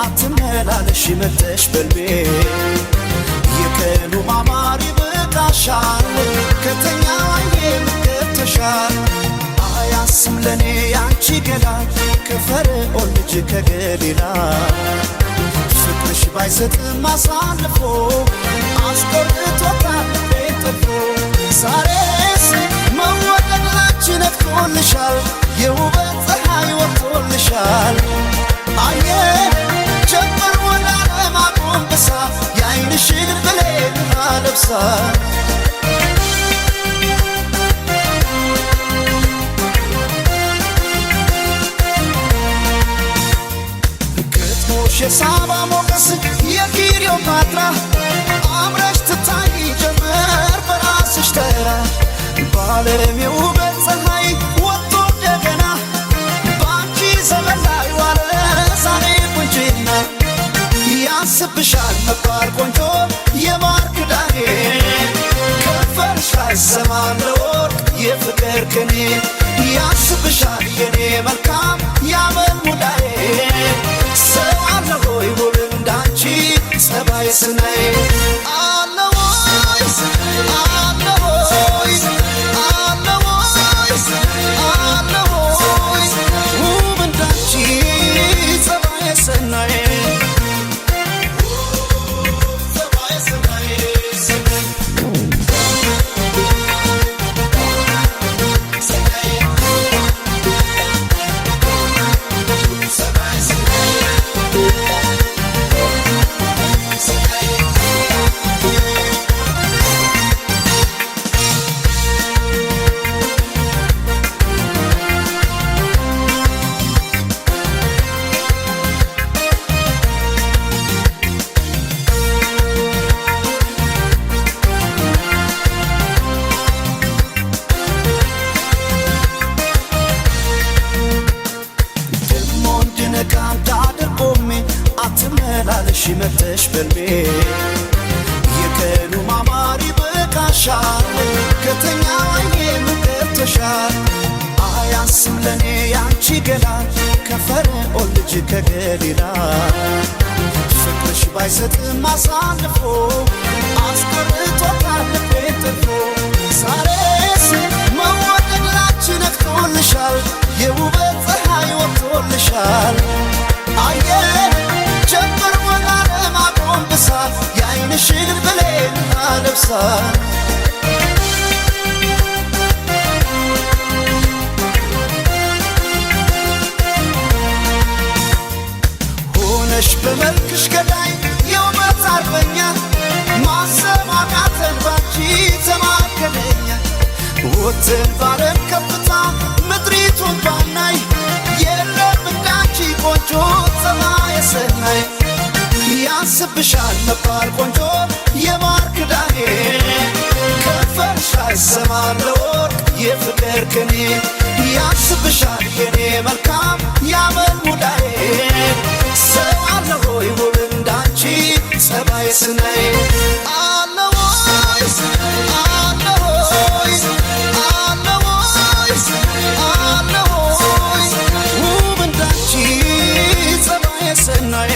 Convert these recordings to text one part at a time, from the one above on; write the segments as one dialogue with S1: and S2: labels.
S1: አትመላለሽ መተሽ በልቤ የቀኑ ማማር ይበቃሻል ከተኛ አይኔ ምከተሻል አያስም ለኔ ያንቺ ገላ ከፈርዖን ልጅ ከገሊላ ፍቅርሽ ባይሰጥም አሳልፎ አስቆርጦታል ቤትፎ ዛሬስ መወደድ ላንቺ ነጥቆልሻል የውበት ፀሐይ ወጥቶልሻል አየ ጀመር ወላለም አቆንብሳ የዓይንሽን ብሌን አለብሳ ግጥሞሽ የሳባ ሞገስ የክሊዮፓትራ አምረሽ ትታይ ጀመር በራስሽ ተራ በዓለም የውበት ፀሐይ ወጥቶ እንደገና በአንቺ ዘመን ላይ ዋለ ዛሬ ቁንጅና ያስብሻል መባል ቆንጆ የማር ክዳኔ ከንፈርሽ ላይ ሰማን ለወርቅ የፍቅር ቅኔ ያስብሻል የኔ መልካም ያመል ሙዳዬ ሰው አለ ሆይ ውብ እንዳንቺ ጸባይ ስናይ አለ ሆይ አለ ሆይ አለ ሆይ አለ ሆይ ውብ እንዳንቺ ጸባይ ስናይ አትመላለሽ መተሽ በልቤ የቀኑ ማማር ይበቃሻል ከተኛ አይኔ ምከተሻል አያንስም ለኔ ያንቺ ገላ ከፈርዖን ልጅ ከገሊላ ፍቅርሽ ባይሰጥም አሳልፎ አስቆርጦታል ቤትፎ ዛሬስ መወደድ ላንቺ ነጥቆልሻል የውበት ፀሐይ ወጥቶልሻል አየ ጀመር ወላለም አቆንብሳ የዓይንሽን ብሌን አለብሳ ሆነሽ በመልክሽ ገዳይ የውበት አርበኛ ማሰብ አቃተን ባንቺ ተማከለኛ ወጥን ባለም ከፍታ ምድሪቱን ባናይ የለም እንዳንቺ ቆንጆ ፀባይ ሰናይ ያስብሻል መባል ቆንጆ የማር ክዳኔ ከንፈርሽ ላይ ሰማን ለወርቅ የፍቅር ቅኔ ያስብሻል የኔ መልካም ያመል ሙዳዬ ሰው አለ ሆይ ውብ እንዳንቺ ጸባይ ስናይ አለ ሆይ አለ ሆይ አለ ሆይ አለ ሆይ ውብ እንዳንቺ ጸባይ ስናይ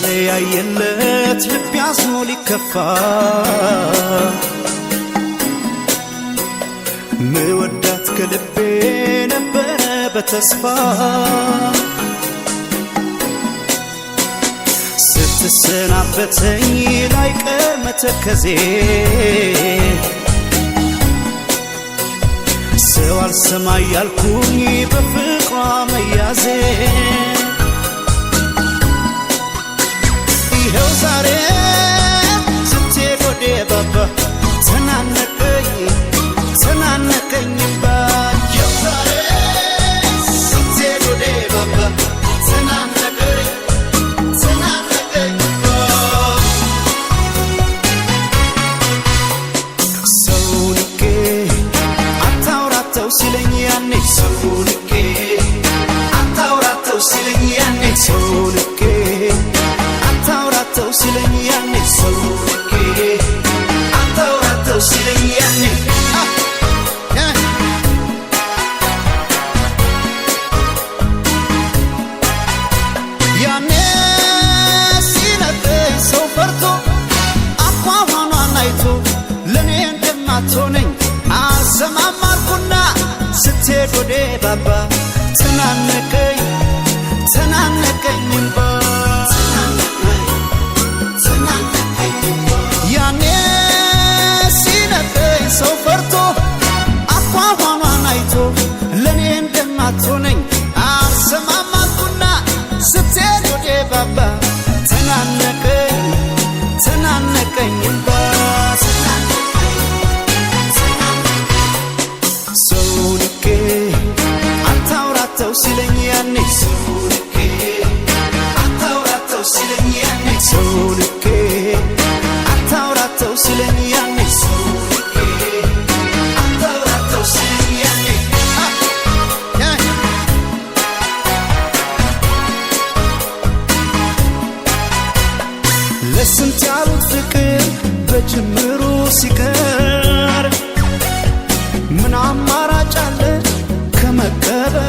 S1: በተለያየለት ልብ ያዝኖ ሊከፋ ምወዳት ከልቤ ነበረ በተስፋ ስትሰናበተኝ ላይቀር መተከዜ ሰው አልሰማ ያልኩኝ በፍቅሯ መያዜ ይኸው ዛሬ ስትሄድ ወዴ ባባ ተናነቀኝ ተናነቀኝባ ይኸው ዛሬ ስትሄድ ወዴ ባባ ተናነቀኝ ተናነቀኝባ ሰው ንቄ አታውራተው ሲለኝ ያኔ ሰው ንቄ አታውራተው ሲለኝ ያኔ ሰው ንቄ አታውራተው ሲለኝ ያኔ ሰው ንቄ አታውራተው ሲለኝ ያኔ ያኔ ሲነግረኝ ሰው ፈርቶ አኳኋኗን አይቶ ለኔ እንደማትሆነኝ አልሰማም አልኩና ስትሄድ ወዴ ባባ ተናነቀኝ ተናነቀኝባ ያኔ ሲነግረኝ ሰው ፈርቶ አኳኋኗን አይቶ ለኔ እንደማትሆነኝ አልሰማም አልኩና ስትሄድ ወዴ ባባ ተናነቀኝ ተናነቀኝባ ሰው ንቄ አታውራተው ሲለኝ ያኔ ሰው ንቄ አታውራተው ሲለኝ ያኔ ሰው ንቄ አታውራተው ሲለኝ ያኔ ሰው ንቄ አታውራተው ሲለኝ ያኔ ለስንት ያሉት ፍቅር በጅምሩ ሲቀር ምን አማራጭ አለ ከመቀበል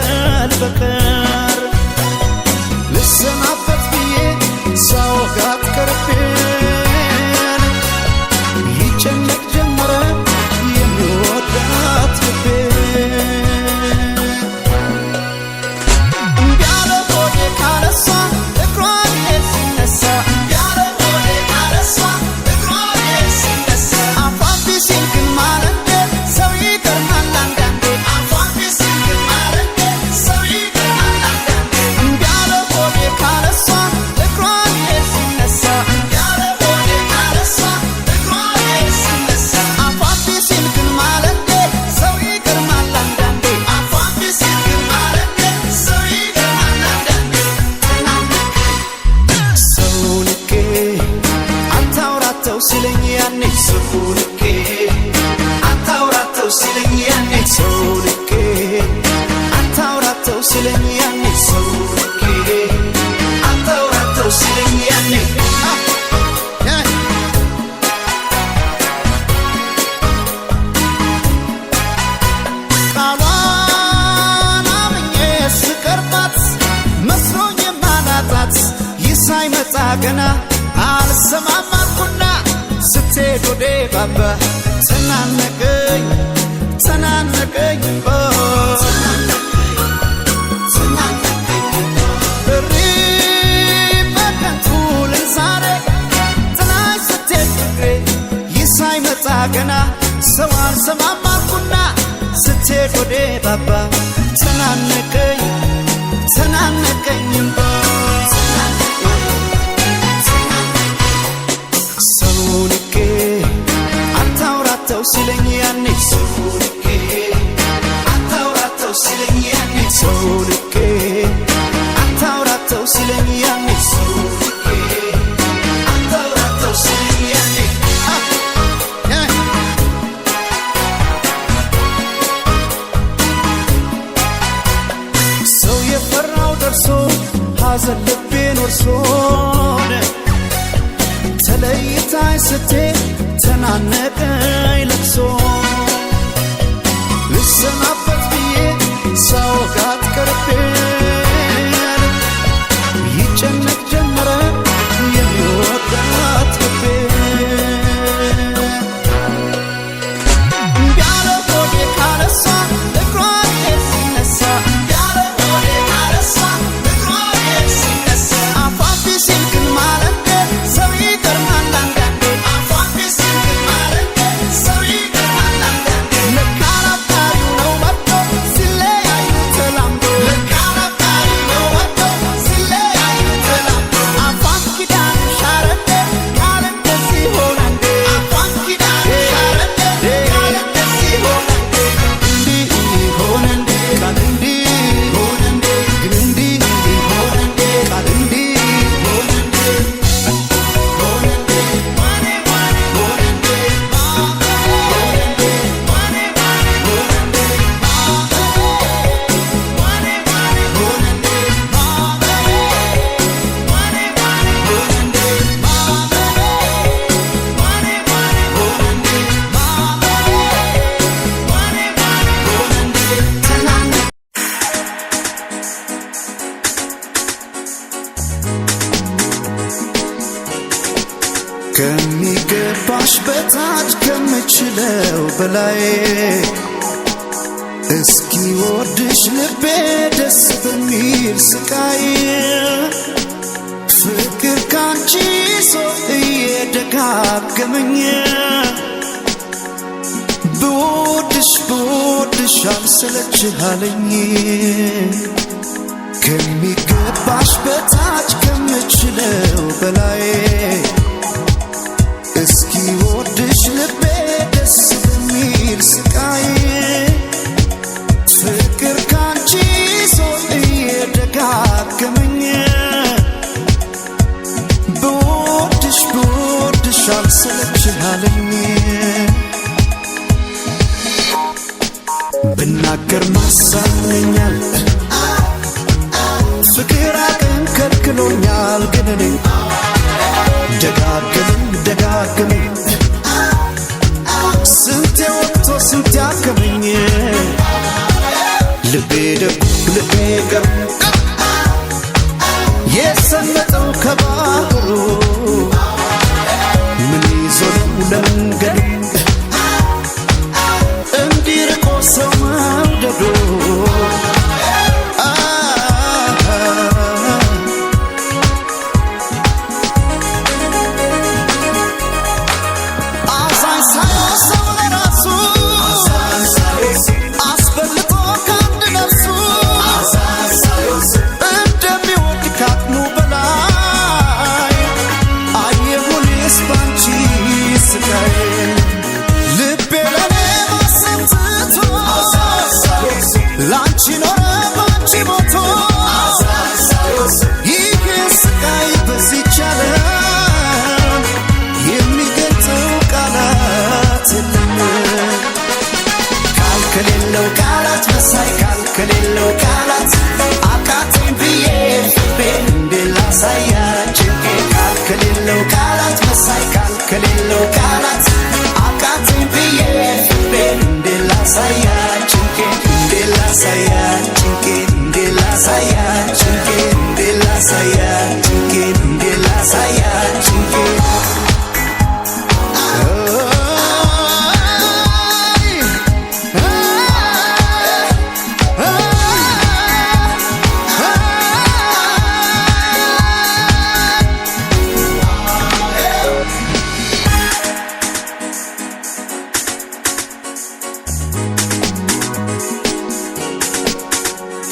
S1: በቀር ልሰናበት ብዬ ሳወጋት ቀርቤን ይጨነቅ ጀመረ የሚወዳት ልቤን እምቢ አለ ሆዴ ካለሷ እግሯን ሲነሳ እምቢ አለ ሆዴ ካለሷ እግሯን ሲነሳ አፏን ቢሲል ግን ማለንዴ ሰው ይገርማል አንዳንዴ አፏን ቢሲል ግን ማለንዴ ሰው ይገርማል አንዳንዴ እምቢ አለ ሆዴ ካለሷ እግሯን ሲነሳ እምቢ አለ ሆዴ ካለሷ እግሯን ሲነሳ አፏን ቢሲል ግን ማለንዴ ሰው ይገርማል አንዳንዴ አፏን ቢሲል ግን ማለንዴ ሰው ይገርማል አንዳንዴ ሰው ንቄ አታውራተው ሲለኝ ያኔ ሰው ንቄ አታውራተው ሲለኝ ያኔ ሰው ንቄ አታውራተው ሲለኝ ያኔ ሰው ንቄ አታውራተው ሲለኝ ያኔ ቃሏን አምኜ ስቀርባት መስሎኝ የማላጣት ይህ ሳይመጣ ገና አልሰማም አልኩና ስትሄድ ወዴ ባባ ተናነቀኝ ተናነቀኝባ እሪ በከንቱ ልል ዛሬ ጥላሽ ስትሄድ ፍቅሬ ይህ ሳይመጣ ገና ሰው አልሰማም አልኩና ስትሄድ ወዴ ባባ ተናነቀኝ ተናነቀኝባ ሰው ንቄ አታውራተው ሲለኝ ያኔ ሰው ንቄ አታውራተው ሲለኝ ያኔ ሰው ንቄ አታውራተው ሲለኝ ያኔ ሰው ንቄ አታውራተው ሲለኝ ያኔ ሰው የፈራው ደርሶ ሐዘን ልቤን ወርሶን ተለይታኝ ስትሄድ ተናነቀኝ ለቅሶ ልሰናበት ብዬ ሳወጋት ቀርቤን ይጨነቅ ጀመረ ከሚገባሽ በታች ከምችለው በላይ እስኪ ወድሽ ልቤ ደስ በሚል ስቃይ ፍቅር ካንቺ ሰው እየደጋገመኝ ብወድሽ አልሰለችሃለኝ ከሚገባሽ በታች ከምችለው በላይ እስኪ ወድሽ ልቤ ደስ በሚል ስቃይ ፍቅር ካንቺ ሰው እየደጋገመኝ ብወድሽ አልሰለችሃለኝ ብናገር ማሳመኛል ፍቅር አቅም ከልክሎኛል ግን እኔ ደጋግመኝ ስንቴ ወጥቶ ስንቴ አከመኝ ልቤ ደጉ ልቤ ገብ የሰመጠው ከባህሩ ምን ይዞ ነው ለመንገዱ እንዲርቆ ሰው መውደዱ ከሌለው ቃላት አቃተኝ ብዬ ፍቤ እንድላሳያችሁ ከሌለው ቃላት መሳይ ከሌለው ቃላት አቃተኝ ብዬ ፍቤ እንድላሳያችሁ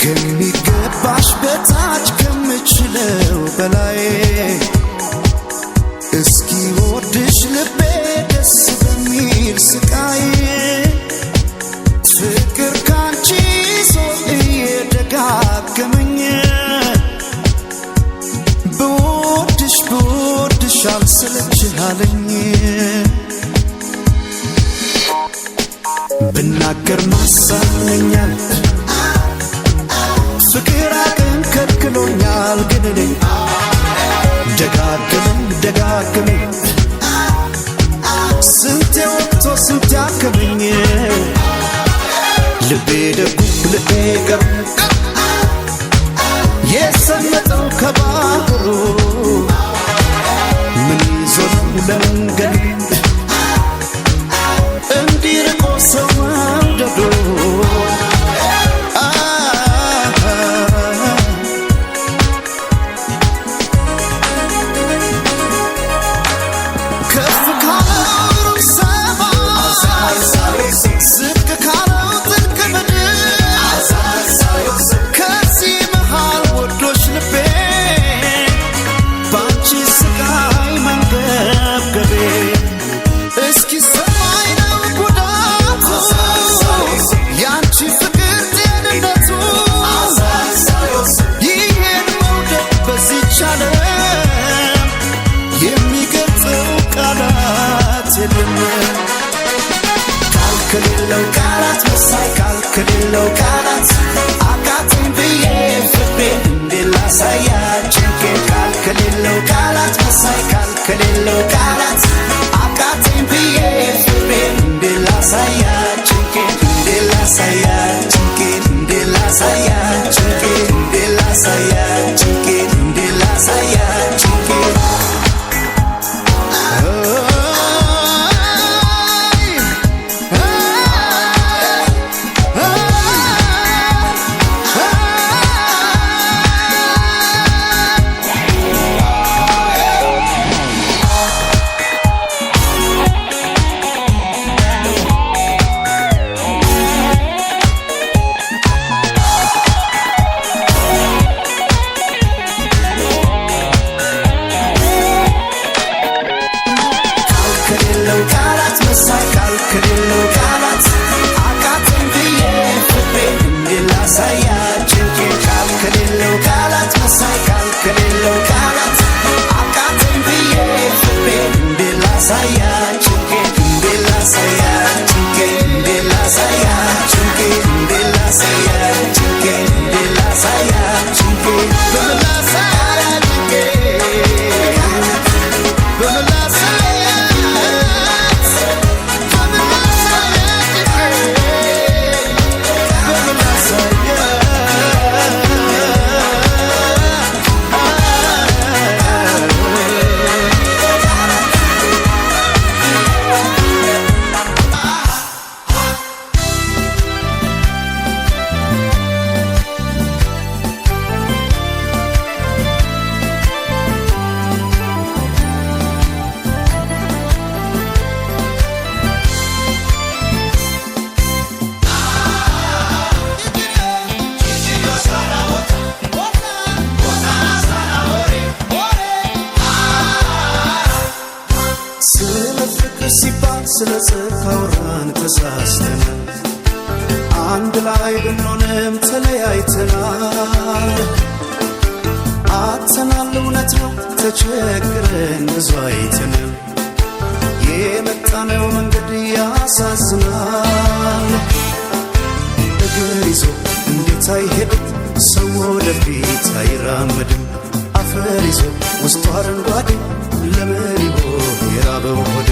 S1: ከሚገባሽ በታች ከምችለው በላይ እስኪ ወድሽ ልቤ ደስ በሚል ስቃይ ፍቅር ካንቺ ሰው እየደጋገመኝ ብወድሽ አልሰለችሃለኝ ብናገር ማሳመኛል ፍቅር አቅም ከልክሎኛል ግን እኔ ደጋግመኝ ስንቴ ወጥቶ ስንቴ አከመኝ ልቤ ደጉ ልቤ ገብ የሰመጠው ከባህሩ ምን ይዞ ነው ለመንገዱ እንዲርቆ ሰው መውደዱ ከሌለው ቃላት መሳይ ከሌለው ቃላት አቃተኝ ብዬ ፍቤ እንድላሳያችሁ ከሌለው ቃላት መሳይ ከሌለው ቃላት አቃተኝ ብዬ ፍቤ እንድላሳያችሁ እንድላሳያችሁ ስለ ጽድቅ አወራን ተሳስተናል። አንድ ላይ ብንሆንም ተለያይተናል። አጥተናል እውነት ነው ተቸግረን ብዙ አይተናል። የመጣነው መንገድ ያሳዝናል። እግር ይዞ እንዴት አይሄድም ሰው ወደፊት አይራመድም። አፈር ይዞ ውስጡ አረንጓዴ ለምን ይሆን የራበው ሆዴ?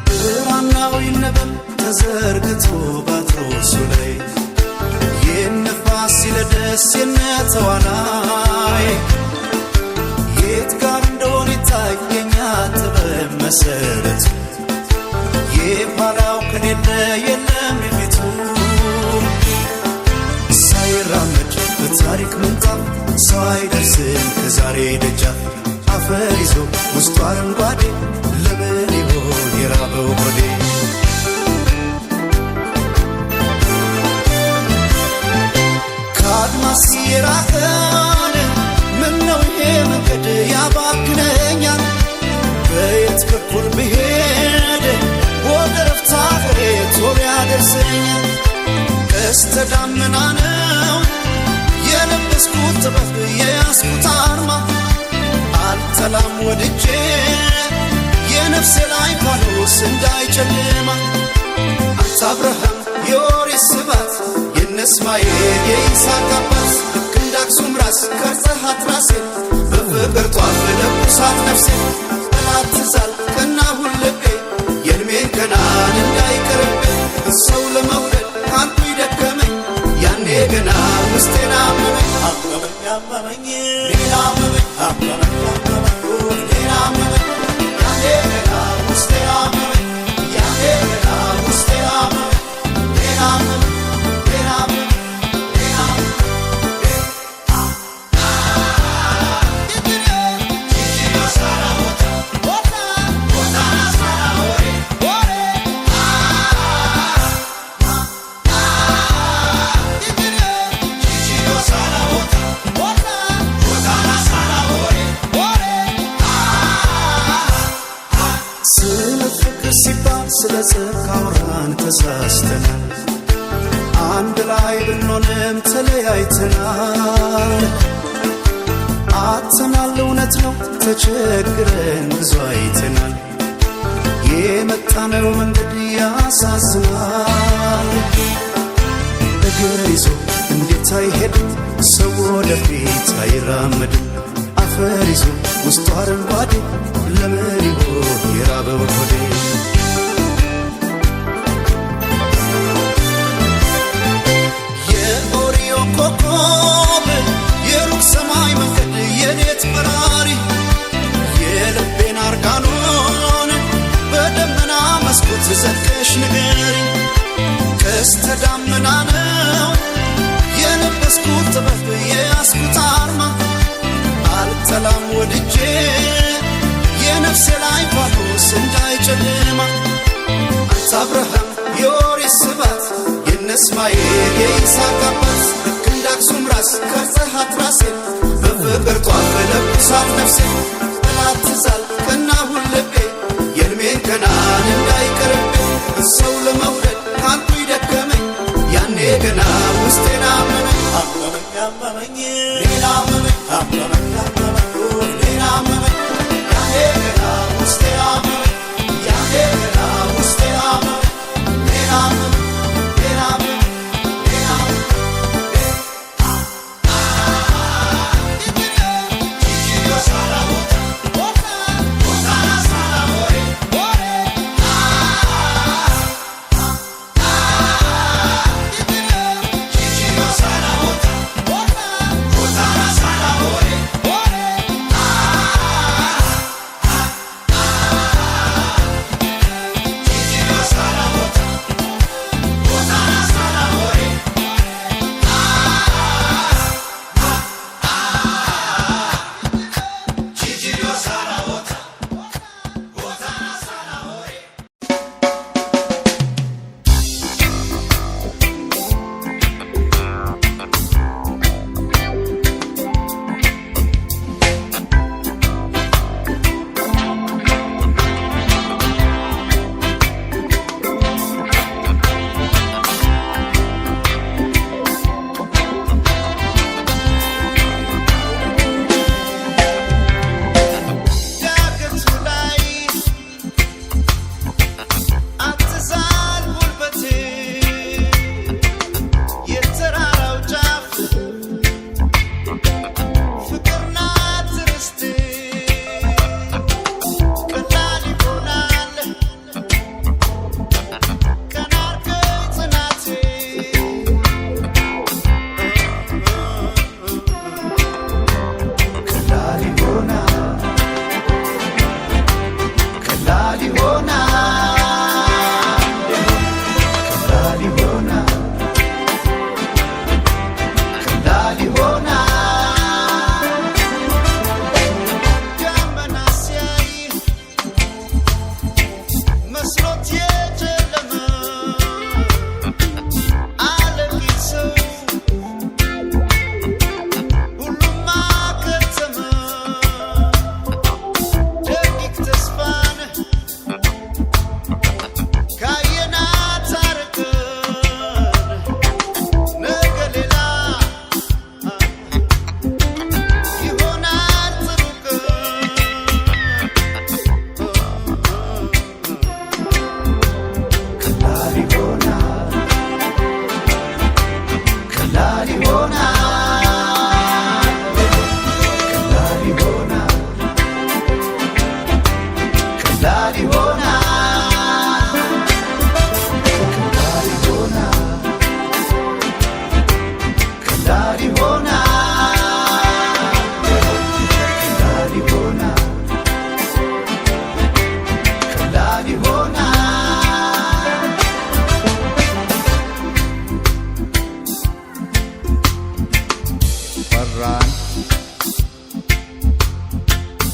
S1: ብራናው ይነበብ ተዘርግቶ ባትሮሱ ላይ የነፋስ ሲለደስ የነተዋናይ የት ጋር እንደሆነ ይታየኛ ጥበብ መሰረቱ የኋላው ከሌለ የለም የፊቱ ሳይራመድ በታሪክ ምንጣፍ ሰው አይደርስም ከዛሬ ደጃፍ። አፈር ይዞ ውስጡ አረንጓዴ ለምን ይሆን የራበው ሆዴ? ከአድማስ የራቀን ምነው ይሄ መንገድ ያባክነኛል? በየት በኩል ብሄድ ወደ ረፍታ አገሬ ቶሎ ያደርሰኛል? ቀስተ ደመና ነው የለበስኩት ጥበብ የያዝኩት አርማ። አልጠላም ወድጄ የነፍሴ ላይ ፋኖስ እንዳይጨልማ። አንተ አብርሃም የኦሪት ስባት የነ እስማኤል የይስሐቅ አባት ልክ እንደ አክሱም ራስ ቀርጸሃት ራሴን በፍቅር ጧፍ ለኩሳት ነፍሴን። ጠላት ትዛል ቀናሁን ልቤ የዕድሜን ገናን እንዳይቀርብኝ ሰው ለመውደድ አንቱ ይደከመኝ ያኔ ገና ውስጤን አመመኝ። አመመኝ አመመኝ ሌላ አመመኝ አመመኝ አመመኝ ሌላ አመመኝ ያኔ ገና ውስጤን አመመኝ ያኔ ገና ውስጤን አመመኝ ሌላ አመመኝ ሌላ አመመኝ ሌላ ስለ ጽድቅ አወራን ተሳስተናል። አንድ ላይ ብንሆንም ተለያይተናል። አጥተናል እውነት ነው ተቸግረን ብዙ አይተናል። የመጣነው መንገድ ያሳዝናል። እግር ይዞ እንዴት አይሄድም ሰው ወደፊት አይራመድም። አፈር ይዞ ውስጡ አረንጓዴ ለምን ይሆን የራበው ሆዴ? ኮከብ የሩቅ ሰማይ መንገድ የሌት በራሪ የልቤን አርጋኖን በደመና መስኮት ዘልቀሽ ንገሪ። ቀስተ ደመና ነው የለበስኩት ጥበብ የያዝኩት አርማ። አልጠላም ወድጄ የነፍሴ ላይ ፋኖስ እንዳይጨልማ። አንተ አብርሃም የኦሪት ስባት የነ እስማኤል የይስሐቅ አባት ልክ እንደ አክሱም ራስ ቀርጸሃት ራሴን በፍቅር ጧፍ ለኩሳት ነፍሴን። ጠላት ትዛል ቀናሁን ልቤ የዕድሜን ገናን እንዳይቀርብኝ ሰው ለመውደድ አንቱ ይደከመኝ ያኔ ገና ውስጤን አመመኝ። አመመኝ አመመኝ ሌላ አመመኝ አመመኝ አመመኝ ሌላ አመመኝ ያኔ ገና ውስጤን አመመኝ ያኔ ገና ውስጤን አመመኝ ሌላ አመመኝ ሌላ አመመኝ ሌላ አመመኝ ጂጂዮ ሳላ ቦታ ቦታና ሳላ ሆሬ ሆሬ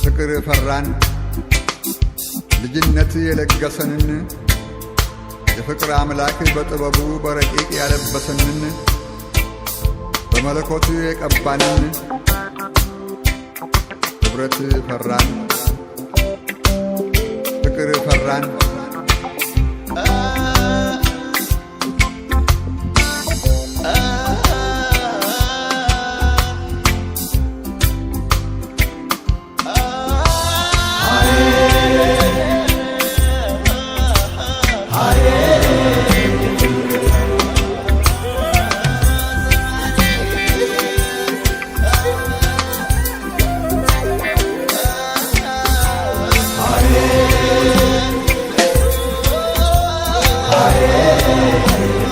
S2: ፍቅር ፈራን ልጅነት የለገሰንን የፍቅር አምላክ በጥበቡ በረቂቅ ያለበሰንን በመለኮቱ የቀባንን ኅብረት ፈራን ፍቅር ፈራን
S1: Aye.